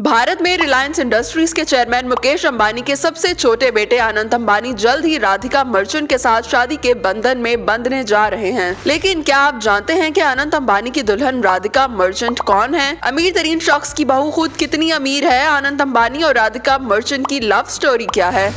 भारत में रिलायंस इंडस्ट्रीज के चेयरमैन मुकेश अंबानी के सबसे छोटे बेटे अनंत अंबानी जल्द ही राधिका मर्चेंट के साथ शादी के बंधन में बंधने जा रहे हैं। लेकिन क्या आप जानते हैं कि अनंत अंबानी की दुल्हन राधिका मर्चेंट कौन है? अमीर तरीन शख्स की बहू खुद कितनी अमीर है? अनंत अंबानी और राधिका मर्चेंट की लव स्टोरी क्या है?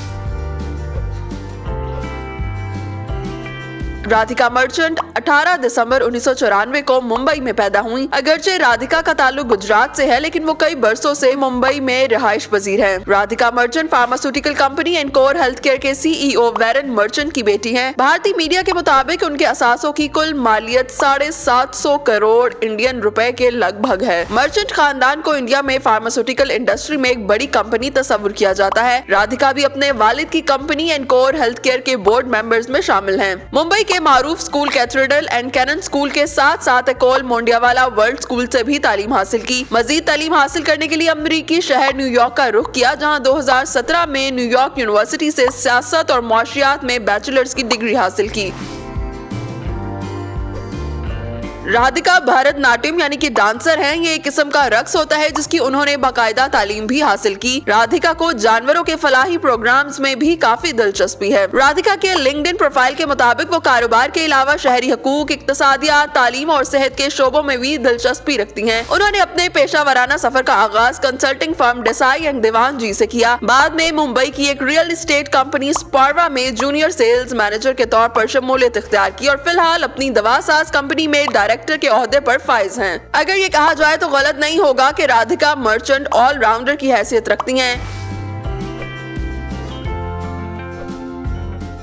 राधिका मर्चेंट 18 दिसंबर 1994 को मुंबई में पैदा हुई। अगरचे राधिका का ताल्लुक गुजरात से है, लेकिन वो कई बरसों से मुंबई में रिहाइश पजीर है। Radhika Merchant pharmaceutical company Encore health care के सीईओ वैरन मर्चेंट की बेटी हैं। भारतीय मीडिया के मुताबिक उनके असासों की कुल मालियत 750 करोड़ इंडियन रुपए के लगभग है। मर्चेंट खानदान को इंडिया में फार्मास्यूटिकल इंडस्ट्री में एक बड़ी कंपनी तस्वुर किया जाता है। राधिका भी अपने वालिद की कंपनी एनकोर हेल्थ केयर के बोर्ड मेंबर्स में शामिल हैं। मुंबई के मारूफ school Cathedral and Connon School के साथ साथ एकोल मोंडियावाला वर्ल्ड स्कूल से भी तालीम हासिल की। मजीद तालीम हासिल करने के लिए अमेरिकी शहर न्यूयॉर्क का रुख किया, जहां 2017 में न्यूयॉर्क यूनिवर्सिटी से सियासत और मुआशियात में बैचलर्स की डिग्री हासिल की। राधिका भरतनाट्यम यानी कि डांसर हैं। ये एक किस्म का रक्स होता है जिसकी उन्होंने बाकायदा तालीम भी हासिल की। राधिका को जानवरों के फलाही प्रोग्राम्स में भी काफी दिलचस्पी है। राधिका के लिंक्डइन प्रोफाइल के मुताबिक वो कारोबार के अलावा शहरी हकूक, इक्तसादियात, तालीम और सेहत के शोबों में भी दिलचस्पी रखती हैं। उन्होंने अपने पेशावराना सफर का आगाज कंसल्टिंग फर्म देसाई एंड दीवान जी से किया। बाद में मुंबई की एक रियल एस्टेट कंपनी स्पारवा में जूनियर सेल्स मैनेजर के तौर पर शमूलियत इख्तियार की और फिलहाल अपनी दवासाज कंपनी में डायरेक्टर के ओहदे पर फाइज हैं। अगर ये कहा जाए तो गलत नहीं होगा कि राधिका मर्चेंट ऑलराउंडर की हैसियत रखती हैं।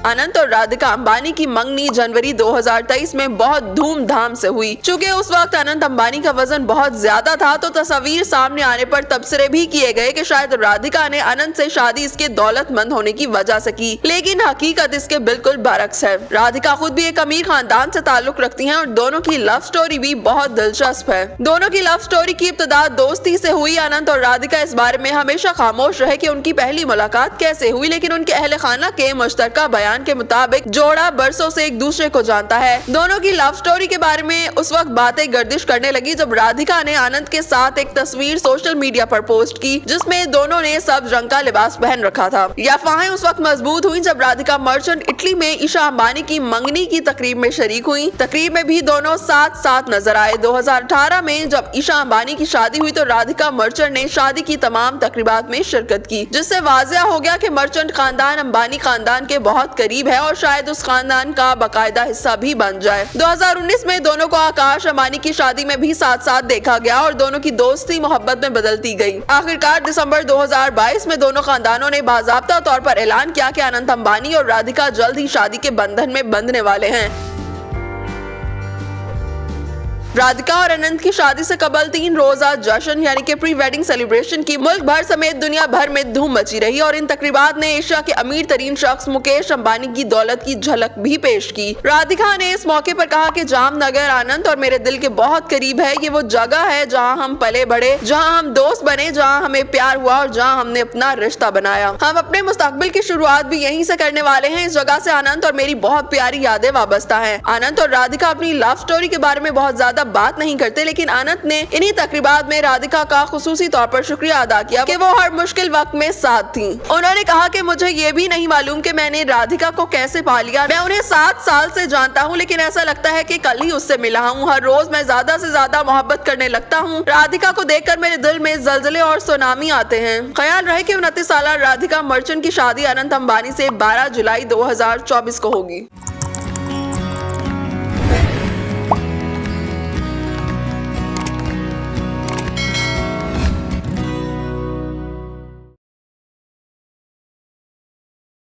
अनंत और राधिका अंबानी की मंगनी जनवरी 2023 में बहुत धूमधाम से हुई। चूँकि उस वक्त अनंत अंबानी का वजन बहुत ज्यादा था, तो तस्वीर सामने आने पर तबसरे भी किए गए कि शायद राधिका ने अनंत से शादी इसके दौलतमंद होने की वजह से की, लेकिन हकीकत इसके बिल्कुल बरक्स है। राधिका खुद भी एक अमीर खानदान से ताल्लुक रखती हैं और दोनों की लव स्टोरी भी बहुत दिलचस्प है। दोनों की लव स्टोरी की इब्तिदा दोस्ती से हुई। अनंत और राधिका इस बारे में हमेशा खामोश रहे कि उनकी पहली मुलाकात कैसे हुई, लेकिन उनके अहले खाना के मुश्तरका बयान के मुताबिक जोड़ा बरसों से एक दूसरे को जानता है। दोनों की लव स्टोरी के बारे में उस वक्त बातें गर्दिश करने लगी जब राधिका ने अनंत के साथ एक तस्वीर सोशल मीडिया पर पोस्ट की, जिसमें दोनों ने सब्ज रंग का लिबास पहन रखा था। यह अफवाहें उस वक्त मजबूत हुई जब राधिका मर्चेंट इटली में ईशा अंबानी की मंगनी की तकरीब में शरीक हुई। तकरीब में भी दोनों साथ साथ नजर आए। 2018 में जब ईशा अंबानी की शादी हुई तो राधिका मर्चेंट ने शादी की तमाम तकरीबात में शिरकत की, जिससे वाज़ेह हो गया कि मर्चेंट खानदान अंबानी खानदान के बहुत करीब है और शायद उस खानदान का बाकायदा हिस्सा भी बन जाए। 2019 में दोनों को आकाश अंबानी की शादी में भी साथ साथ देखा गया और दोनों की दोस्ती मोहब्बत में बदलती गई। आखिरकार दिसंबर 2022 में दोनों खानदानों ने बाज़ाब्ता तौर पर ऐलान किया कि अनंत अंबानी और राधिका जल्द ही शादी के बंधन में बंधने वाले हैं। राधिका और अनंत की शादी से कबल 3 रोजा जश्न यानी कि प्री वेडिंग सेलिब्रेशन की मुल्क भर समेत दुनिया भर में धूम मची रही और इन तकरीबात ने एशिया के अमीर तरीन शख्स मुकेश अंबानी की दौलत की झलक भी पेश की। राधिका ने इस मौके पर कहा कि जामनगर अनंत और मेरे दिल के बहुत करीब है। ये वो जगह है जहाँ हम पले बढ़े, जहाँ हम दोस्त बने, जहाँ हमें प्यार हुआ और जहाँ हमने अपना रिश्ता बनाया। हम अपने मुस्तकबिल की शुरुआत भी यहीं से करने वाले हैं। इस जगह से अनंत और मेरी बहुत प्यारी यादें वाबस्ता हैं। अनंत और राधिका अपनी लव स्टोरी के बारे में बहुत ज्यादा बात नहीं करते, लेकिन अनंत ने इन्हीं तकरीबात में राधिका का खुसूसी तौर पर शुक्रिया अदा किया कि वो हर मुश्किल वक्त में साथ थी। उन्होंने कहा कि मुझे ये भी नहीं मालूम कि मैंने राधिका को कैसे पा लिया। मैं उन्हें 7 साल से जानता हूँ, लेकिन ऐसा लगता है कि कल ही उससे मिला हूँ। हर रोज मैं ज्यादा से ज्यादा मोहब्बत करने लगता हूँ। राधिका को देखकर मेरे दिल में जलजले और सुनामी आते हैं। ख्याल रहे कि 29 साल राधिका मर्चेंट की शादी अनंत अंबानी से 12 जुलाई 2024 को होगी।